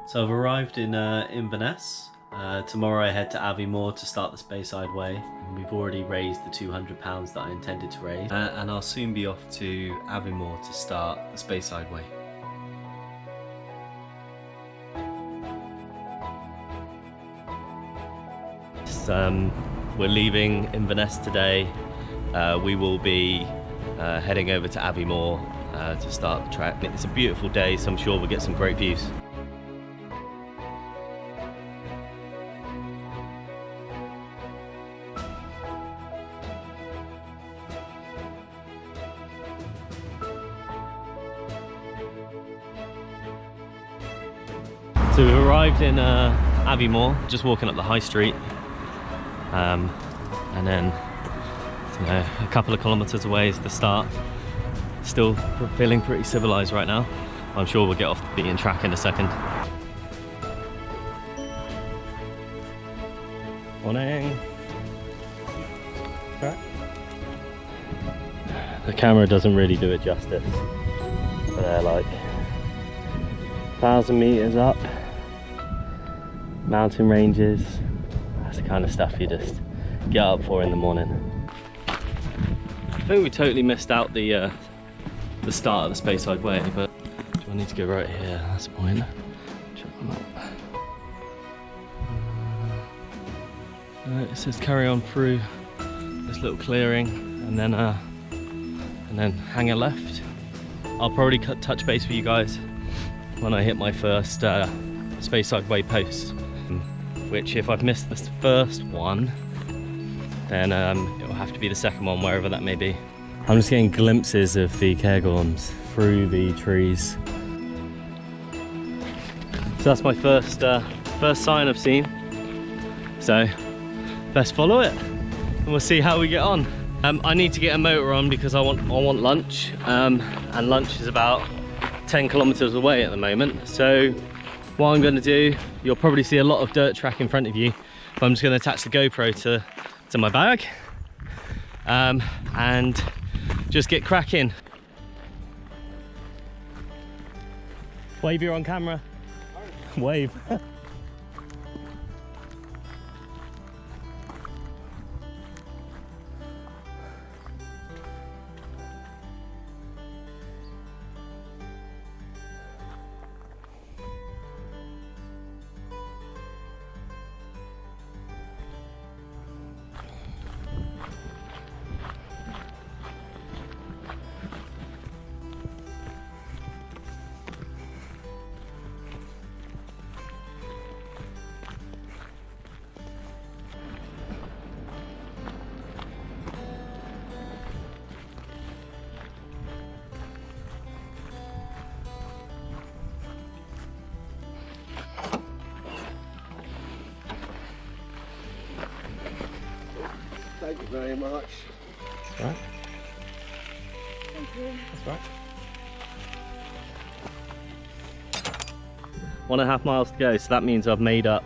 So I've arrived in Inverness. Tomorrow I head to Aviemore to start the Speyside Way. We've already raised the £200 that I intended to raise. And I'll soon be off to Aviemore to start the Speyside Way. We're leaving Inverness today. We will be heading over to Aviemore to start the trek. It's a beautiful day, so I'm sure we'll get some great views. So we've arrived in Aviemore, just walking up the high street, and then a couple of kilometres away is the start. Still feeling pretty civilised right now. I'm sure we'll get off the beaten track in a second. Morning. Right. The camera doesn't really do it justice, but they're like 1,000 metres up. Mountain ranges, that's the kind of stuff you just get up for in the morning. I think we totally missed out the start of the Speyside Way, but do I need to go right here? That's the point. Check them out. It says carry on through this little clearing and then hang a left. I'll probably touch base with you guys when I hit my first Speyside Way post. Which, if I've missed the first one, then it will have to be the second one, wherever that may be. I'm just getting glimpses of the Cairngorms through the trees. So that's my first sign I've seen. So let's follow it, and we'll see how we get on. I need to get a motor on because I want lunch, and lunch is about 10 kilometres away at the moment. So what I'm going to do, you'll probably see a lot of dirt track in front of you, but I'm just going to attach the GoPro to my bag and just get cracking. Wave, you're on camera. Wave. Thank you very much. That's right. Thank you. That's right. 1.5 miles to go, so that means I've made up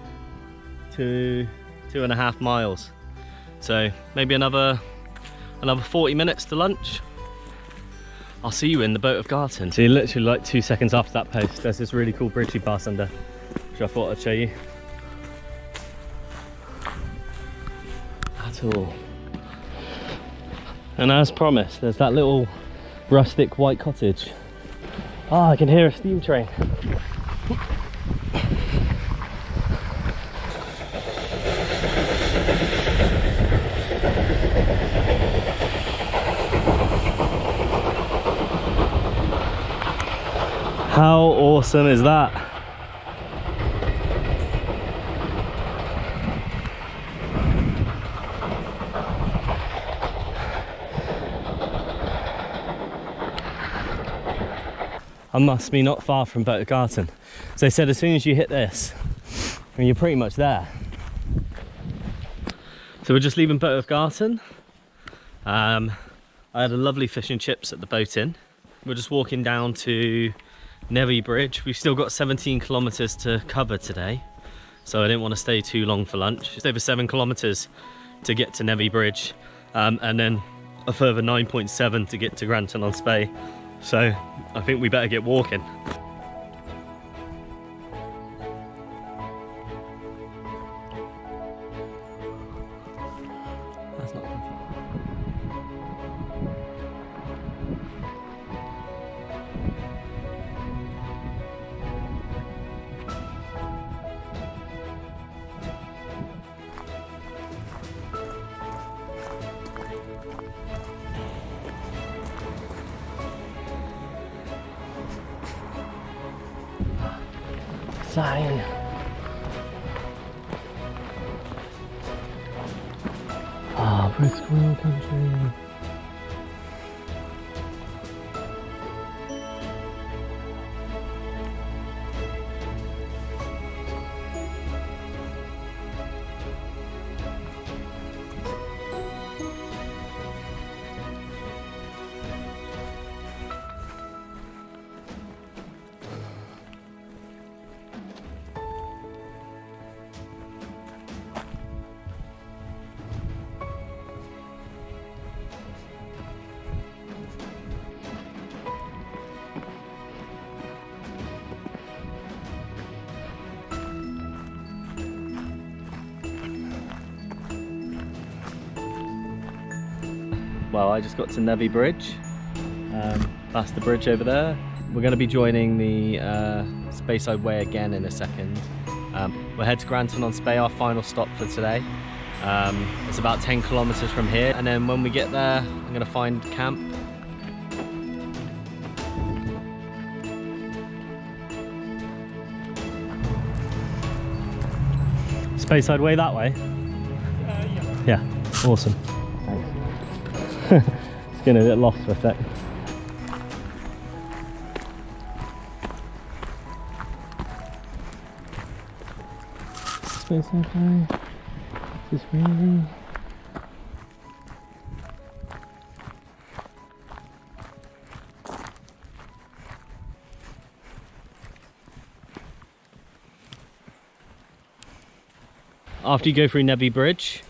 2.5 miles. So maybe another 40 minutes to lunch. I'll see you in the boat of Garten. So you're literally like 2 seconds after that post, there's this really cool bridge you pass under, which I thought I'd show you. At all. And as promised, there's that little rustic white cottage. Ah, I can hear a steam train. How awesome is that? I must be not far from Boat of Garten. So they said as soon as you hit this, I mean, you're pretty much there. So we're just leaving Boat of Garten. I had a lovely fish and chips at the boat inn. We're just walking down to Nevy Bridge. We've still got 17 kilometres to cover today, so I didn't want to stay too long for lunch. It's over 7 kilometres to get to Nevy Bridge, and then a further 9.7 to get to Grantown on Spey. So I think we better get walking. sign. Ah, oh, Brits Squirrel Country. Well, I just got to Nevy Bridge. That's the bridge over there. We're going to be joining the Speyside Way again in a second. We'll head to Grantown on Spey, our final stop for today. It's about 10 kilometers from here, and then when we get there, I'm going to find camp. Speyside Way that way? Yeah, awesome. Thanks. It's getting a bit lost for a sec. Speyside Way. Is this really? After you go through Nevy Bridge,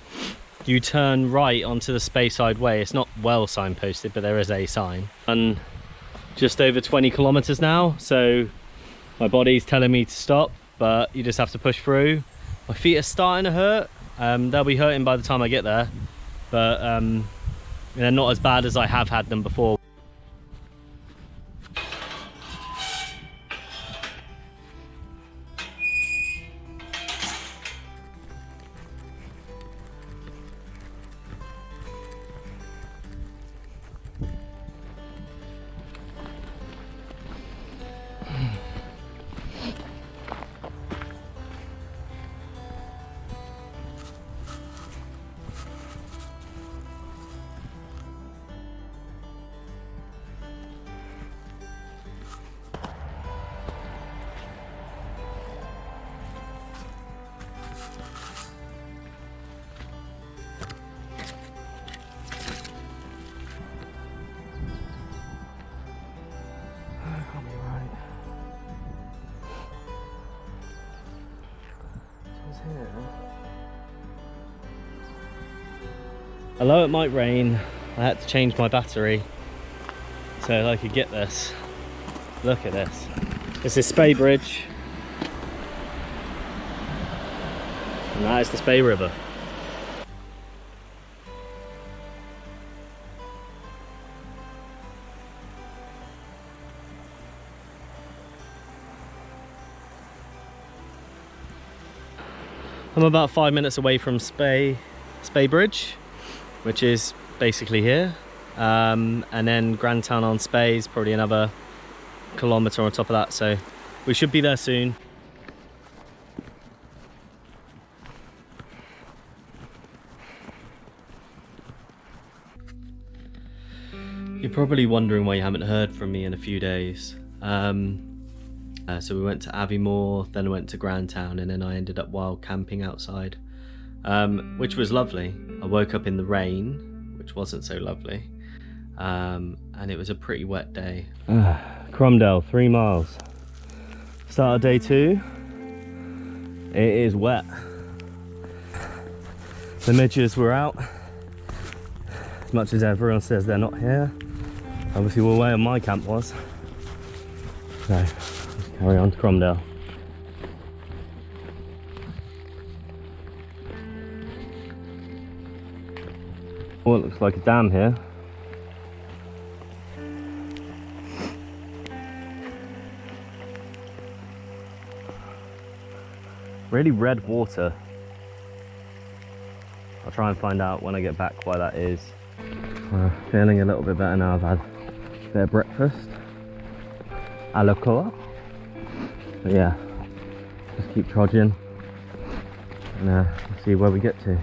you turn right onto the Speyside Way. It's not well signposted, but there is a sign. And just over 20 kilometers now, so my body's telling me to stop, but you just have to push through. My feet are starting to hurt. They'll be hurting by the time I get there, but they're not as bad as I have had them before. Although it might rain, I had to change my battery so that I could get this. Look at this. This is Spey Bridge, and that is the Spey River. I'm about 5 minutes away from Spey Bridge, which is basically here, and then Grantown on Spey is probably another kilometre on top of that, so we should be there soon. You're probably wondering why you haven't heard from me in a few days. So we went to Aviemore, then went to Grantown, and then I ended up wild camping outside, which was lovely. I woke up in the rain, which wasn't so lovely, and it was a pretty wet day. Cromdale, 3 miles. Start of day 2. It is wet. The midges were out, as much as everyone says they're not here. Obviously we're where my camp was. So, let's carry on to Cromdale. Oh, it looks like a dam here. Really red water. I'll try and find out when I get back why that is. Feeling a little bit better now. I've had a bit of breakfast. A la coa. But yeah, just keep trudging and see where we get to.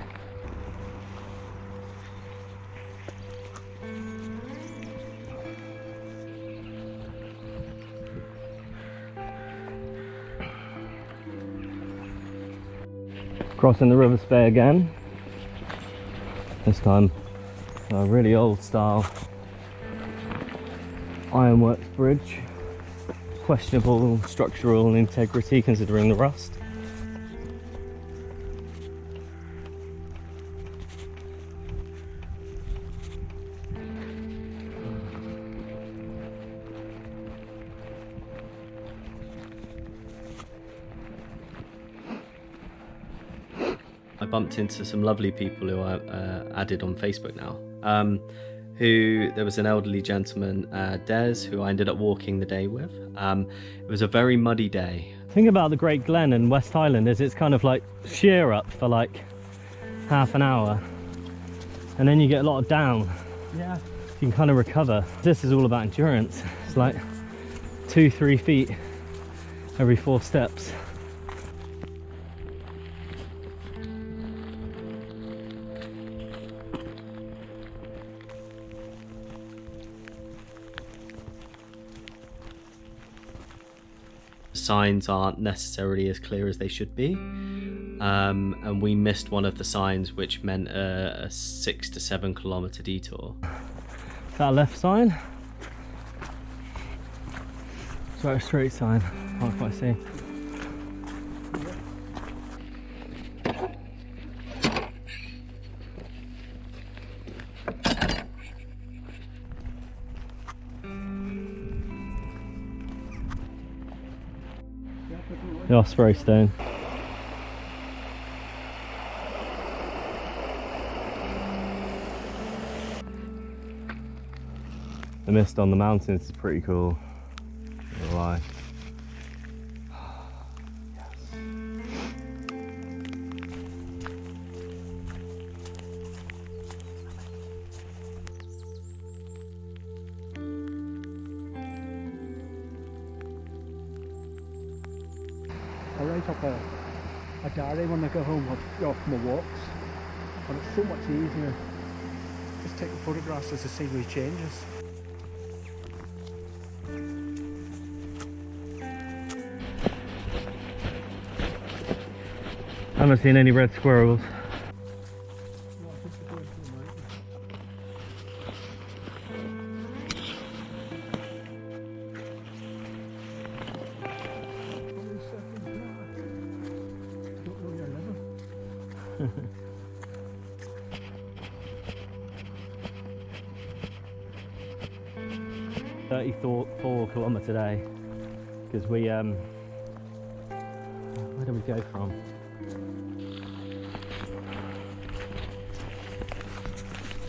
Crossing the River Spey again. This time a really old style ironworks bridge. Questionable structural integrity considering the rust. I bumped into some lovely people who I added on Facebook now. There was an elderly gentleman, Des, who I ended up walking the day with. It was a very muddy day. The thing about the Great Glen and West Highland is it's kind of like sheer up for like half an hour, and then you get a lot of down. Yeah. You can kind of recover. This is all about endurance. It's like 2-3 feet every 4 steps. Signs aren't necessarily as clear as they should be, and we missed one of the signs, which meant a 6 to 7 kilometer detour. Is that a left sign? Is that a straight sign? Can't quite see. The Osprey Stone. The mist on the mountains is pretty cool. Not gonna lie. Yes. I write up a diary when I go home off my walks, and it's so much easier just taking photographs as the scenery changes. I haven't seen any red squirrels. Kilometre day, because we where do we go from?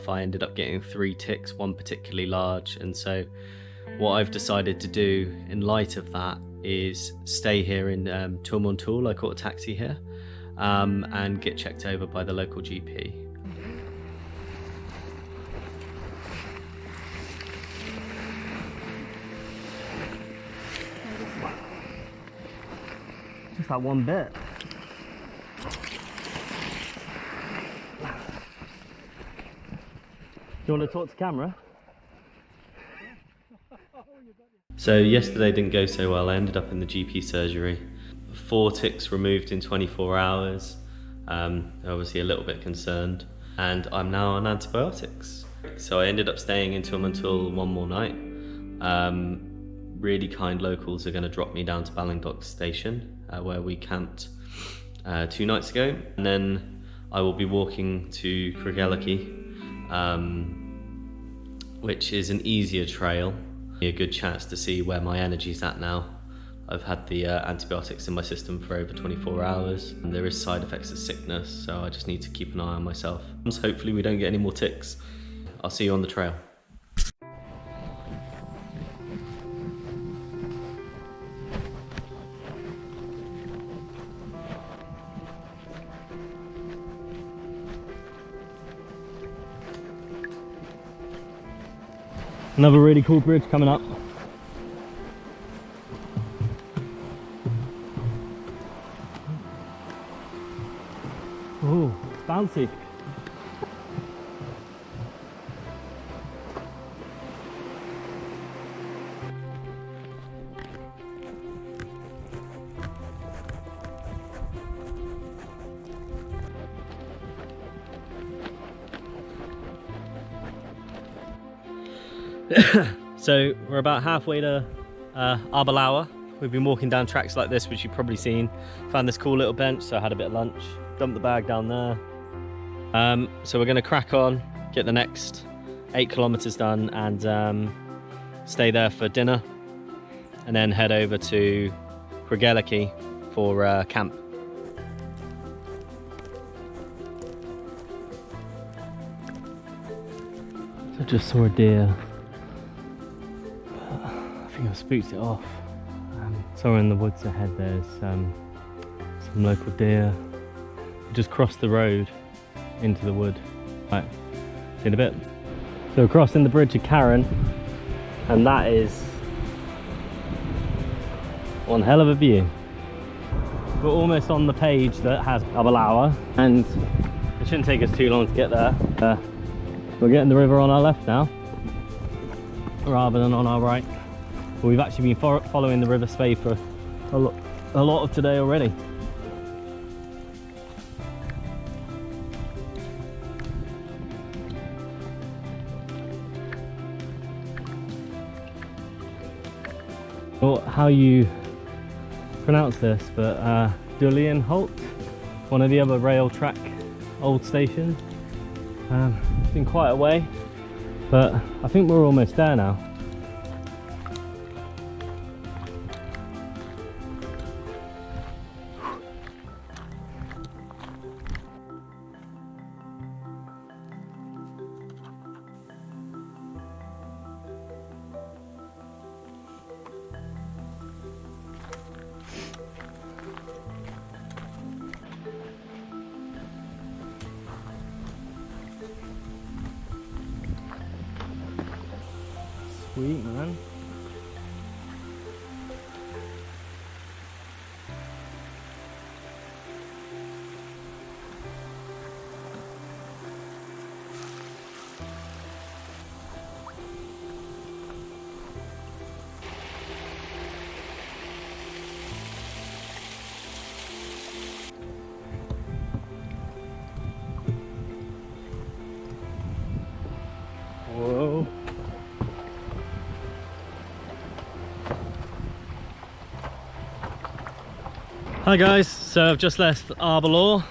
I ended up getting 3 ticks, one particularly large, and so what I've decided to do in light of that is stay here in Tomintoul. I caught a taxi here and get checked over by the local GP. Just that one bit. Do you want to talk to camera? So yesterday didn't go so well. I ended up in the GP surgery. 4 ticks removed in 24 hours. Obviously a little bit concerned. And I'm now on antibiotics. So I ended up staying in Tomintoul one more night. Really kind locals are going to drop me down to Ballindock station, where we camped 2 nights ago, and then I will be walking to Craigellachie, which is an easier trail. A good chance to see where my energy's at now. I've had the antibiotics in my system for over 24 hours, and there is side effects of sickness, so I just need to keep an eye on myself. So hopefully we don't get any more ticks. I'll see you on the trail. Another really cool bridge coming up. Bouncy. So we're about halfway to Arbalawa. We've been walking down tracks like this, which you've probably seen. Found this cool little bench, so I had a bit of lunch. Dumped the bag down there. So we're going to crack on, get the next 8 kilometers done, and stay there for dinner, and then head over to Great for camp. So I just saw a deer. I think I spooked it off. Somewhere in the woods ahead there's some local deer. We just crossed the road into the wood. Right, see you in a bit. So we're crossing the bridge of Garten, and that is one hell of a view. We're almost on the page that has Arbalawa, and it shouldn't take us too long to get there. We're getting the river on our left now, rather than on our right. But we've actually been following the River Spey for a lot of today already. Or how you pronounce this, but Holt, one of the other rail track old stations. It's been quite a way, but I think we're almost there now. Sweet, man. Whoa. Hi guys, so I've just left Arbalawa,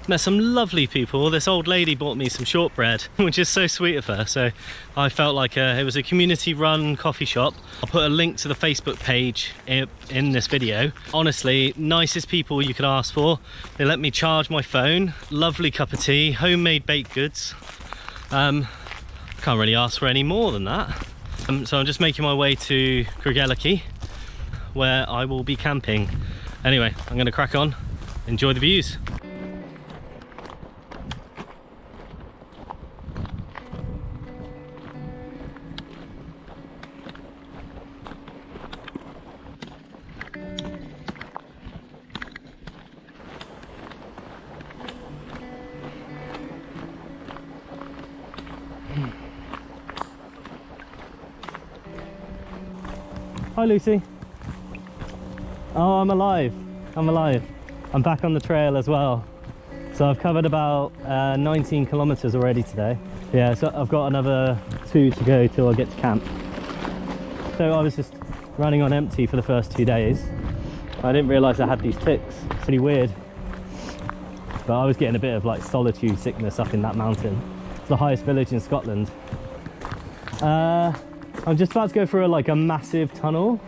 met some lovely people. This old lady bought me some shortbread, which is so sweet of her. So I felt like it was a community run coffee shop. I'll put a link to the Facebook page in this video. Honestly, nicest people you could ask for. They let me charge my phone, lovely cup of tea, homemade baked goods. Can't really ask for any more than that. So I'm just making my way to Great, where I will be camping. Anyway, I'm going to crack on, enjoy the views. Hi Lucy. Oh, I'm alive. I'm back on the trail as well. So I've covered about 19 kilometers already today. Yeah, so I've got another 2 to go till I get to camp. So I was just running on empty for the first 2 days. I didn't realize I had these ticks. It's pretty weird. But I was getting a bit of like solitude sickness up in that mountain. It's the highest village in Scotland. I'm just about to go through a massive tunnel.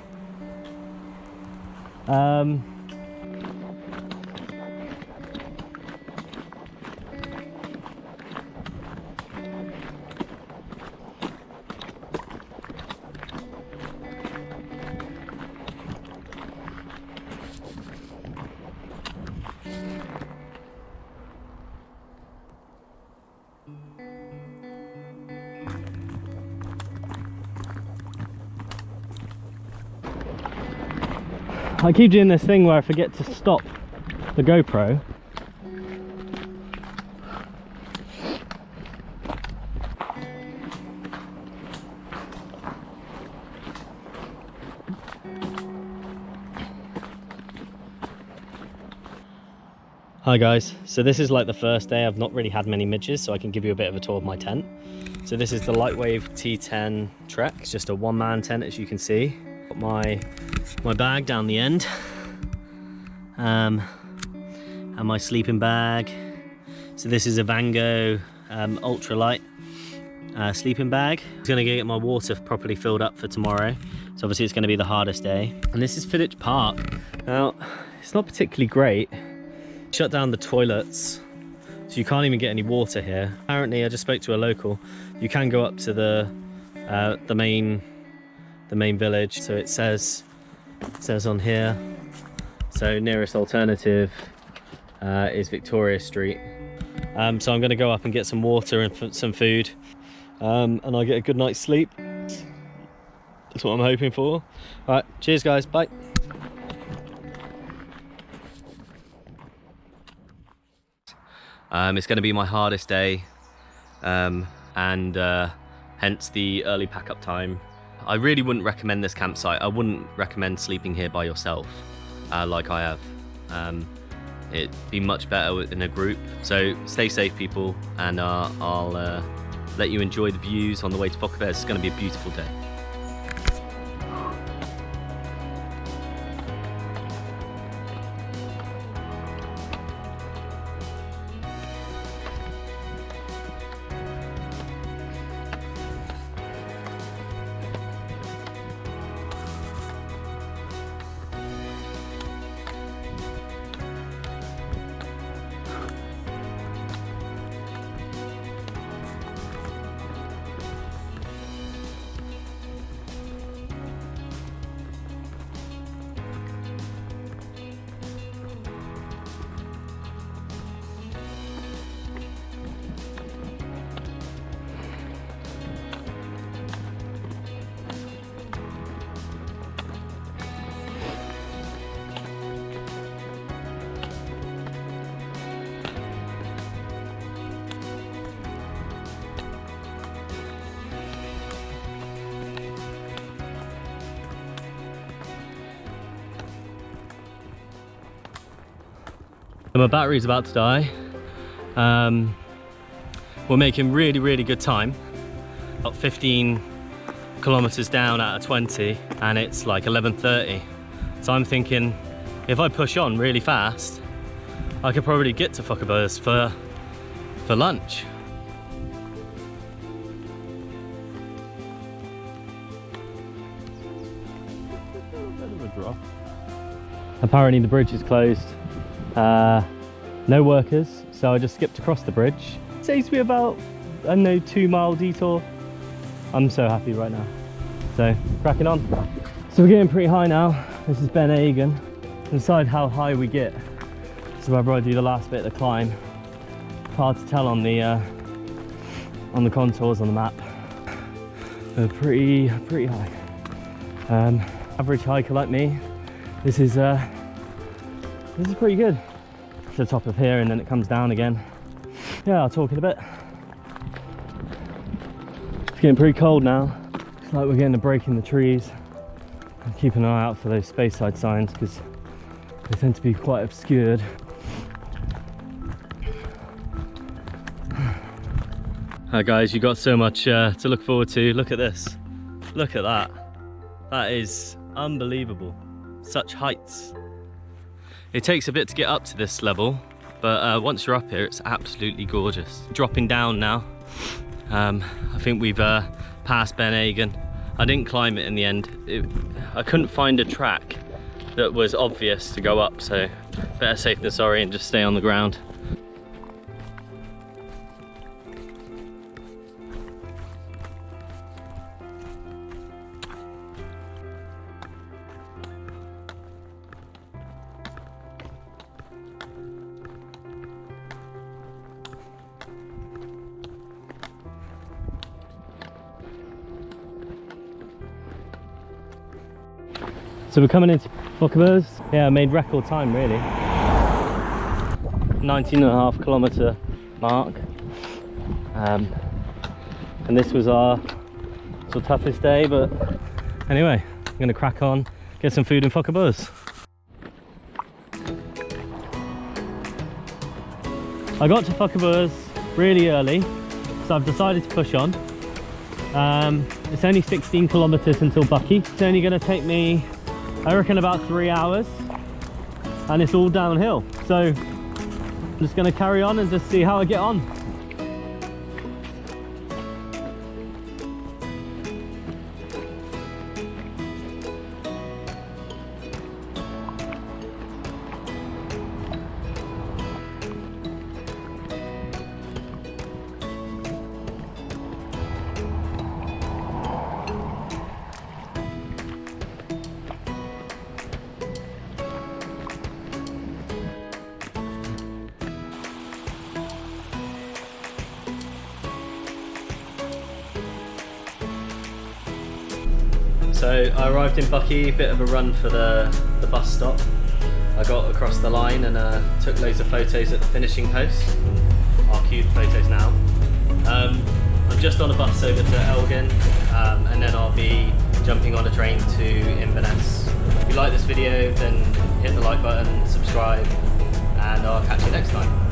I keep doing this thing where I forget to stop the GoPro. Hi guys, so this is like the first day. I've not really had many midges, so I can give you a bit of a tour of my tent. So this is the Lightwave T10 Trek. It's just a one-man tent, as you can see. Got my bag down the end, and my sleeping bag. So this is a Vango ultralight sleeping bag. I'm gonna get my water properly filled up for tomorrow. So obviously it's gonna be the hardest day. And this is Fiddich Park. Now, it's not particularly great. Shut down the toilets, so you can't even get any water here. Apparently, I just spoke to a local. You can go up to the main village. So it says on here. So nearest alternative is Victoria Street. So I'm going to go up and get some water and some food, and I'll get a good night's sleep. That's what I'm hoping for. All right, cheers, guys. Bye. It's going to be my hardest day, and hence the early pack-up time. I really wouldn't recommend this campsite. I wouldn't recommend sleeping here by yourself, like I have. It'd be much better in a group. So stay safe, people, and I'll let you enjoy the views on the way to Fokker. It's going to be a beautiful day. My battery's about to die. We're making really good time. About 15 kilometers down out of 20, and it's like 11:30. So I'm thinking, if I push on really fast, I could probably get to Fokker for lunch. Apparently the bridge is closed. No workers, so I just skipped across the bridge. It saves me about, I don't know, 2-mile detour. I'm so happy right now. So, cracking on. So we're getting pretty high now. This is Ben Agan. Decide how high we get. So whether I do the last bit of the climb. Hard to tell on the contours on the map. They're pretty high. Average hiker like me, this is pretty good. To the top of here, and then it comes down again. Yeah, I'll talk in a bit. It's getting pretty cold now. It's like we're getting a break in the trees. I'm keeping an eye out for those Speyside signs because they tend to be quite obscured. Hi guys, you got so much to look forward to. Look at this. Look at that. That is unbelievable. Such heights. It takes a bit to get up to this level, but once you're up here, it's absolutely gorgeous. Dropping down now. I think we've passed Ben Agan. I didn't climb it in the end. I couldn't find a track that was obvious to go up, so better safe than sorry and just stay on the ground. So we're coming into Fokker. Yeah, I made record time really. 19.5 kilometer mark. And this was our sort of toughest day, but anyway, I'm gonna crack on, get some food in Fokker. I got to Fuckaburrs really early, so I've decided to push on. It's only 16 kilometers until Buckie. It's only going to take me, I reckon, about 3 hours, and it's all downhill. So I'm just going to carry on and just see how I get on. So I arrived in Buckie, bit of a run for the bus stop. I got across the line and took loads of photos at the finishing post. Our cute photos now. I'm just on a bus over to Elgin, and then I'll be jumping on a train to Inverness. If you like this video, then hit the like button, subscribe, and I'll catch you next time.